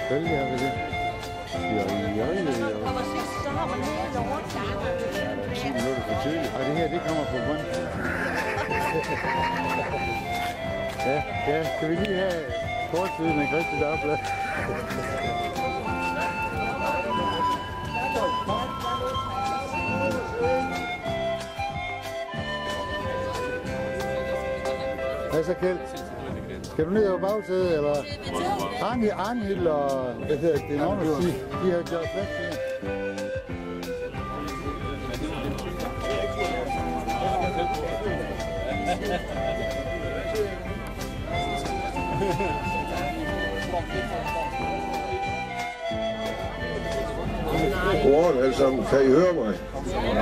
Selvfølgelig har vi det. Kommer sidst, så har man hele over. Ja, der er 10 minutter for tidligt. Og det her, det kommer på grund. Ja, skal vi lige have kortsiden af Kristi Dagblad? Hvad så, Kjeld? Skal du ned over bagsædet, eller? Arnhild og, hvad hedder det, nogen at sige, de har gjort plads til. Godmorgen alle sammen. Kan I høre mig?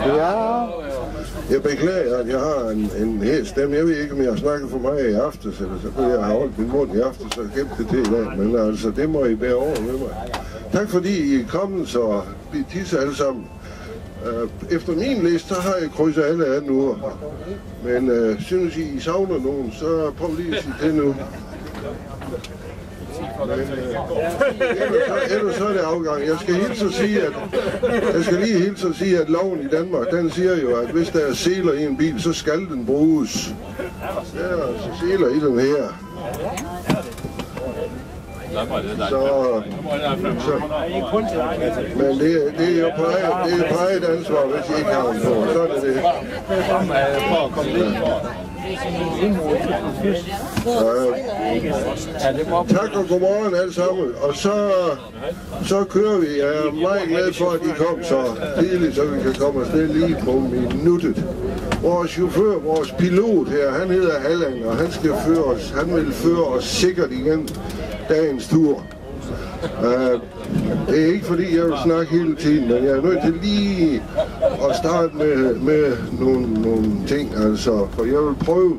Ja. Jeg beklager, at jeg har en hæs stemme. Jeg ved ikke, om jeg har snakket for mig i aftes, eller så kunne jeg have holdt min mund i aftes og gemt det til i dag. Men altså, det må I bære over med mig. Tak fordi I er kommet, så vi tisser alle sammen. Efter min liste, så har jeg krydset alle 18 uger. Men synes I savner nogen, så prøv lige at sige det nu. Men, ellers så er det afgang. Jeg skal lige hilse at sige, at loven i Danmark, den siger jo, at hvis der er seler i en bil, så skal den bruges. Der er altså seler i den her. Men det er jo på eget ansvar, hvis I ikke har den på. Så er det det. Tak og godmorgen alle sammen. Og så kører vi. Jeg er meget glad for, at I kom så tidligt, så vi kan komme afsted lige på minuttet. Vores chauffør, vores pilot her, han hedder Allan, og han vil føre os sikkert igen dagens tur. Det er ikke fordi, jeg vil snakke hele tiden, men jeg er nødt til lige at starte med nogle ting, altså, for jeg vil prøve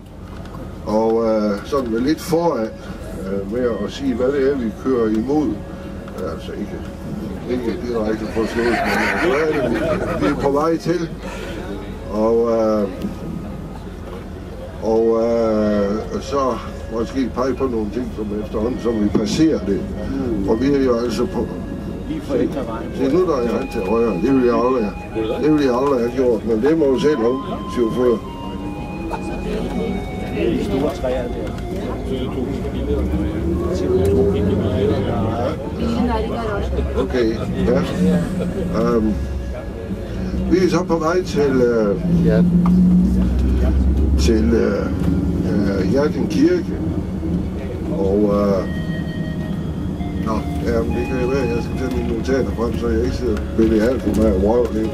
at sådan være lidt foran med at sige, hvad det er, vi kører imod. Altså ikke direkte på slået, men hvad er det, vi er på vej til. Og så måske pege på nogle ting, som efterhånden, som vi passerer det. Og vi er jo altså på... Se, nu der er jeg til højre. Det vil jeg aldrig have gjort, men det må jo selv om, chauffør. De store træer der. Okay, ja. Vi er så på vej til Hjerting Kirke, og det kan jo være, at jeg skal tage mine notater frem, så jeg ikke sidder ved alt for meget røv lige.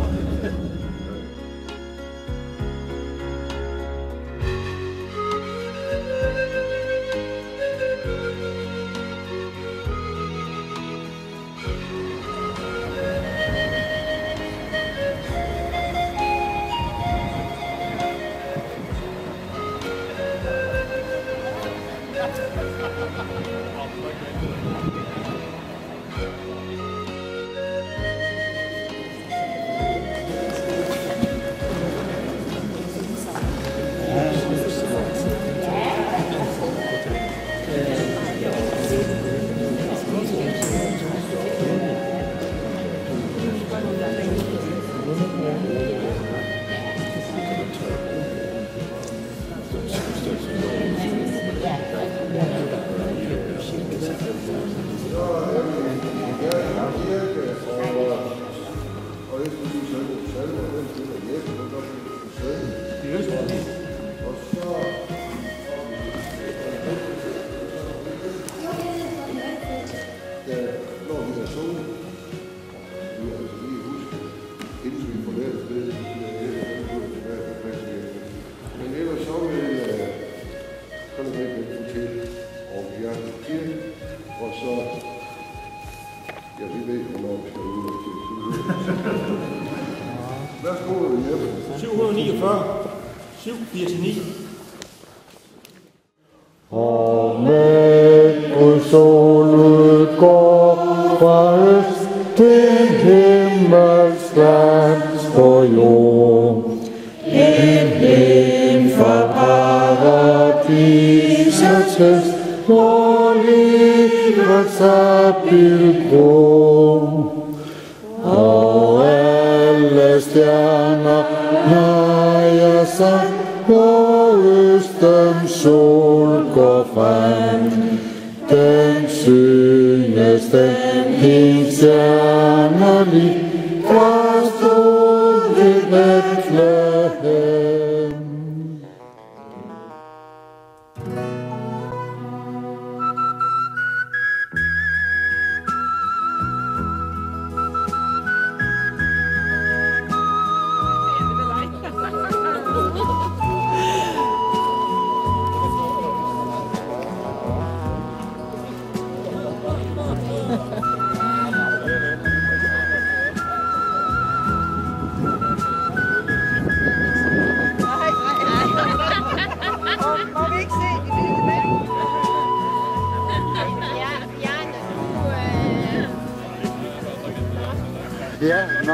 Værsgo, Jeppe. 749. 749. Og med Guds sol går fra øst til himmels land på jord. En fra paradisets øst, hvor livets aprilgrå. Og alle stjerner leger sig, hvor østens sol går frem. Den synes den helt stjernerlig fra store Betlehem. Ja, nå.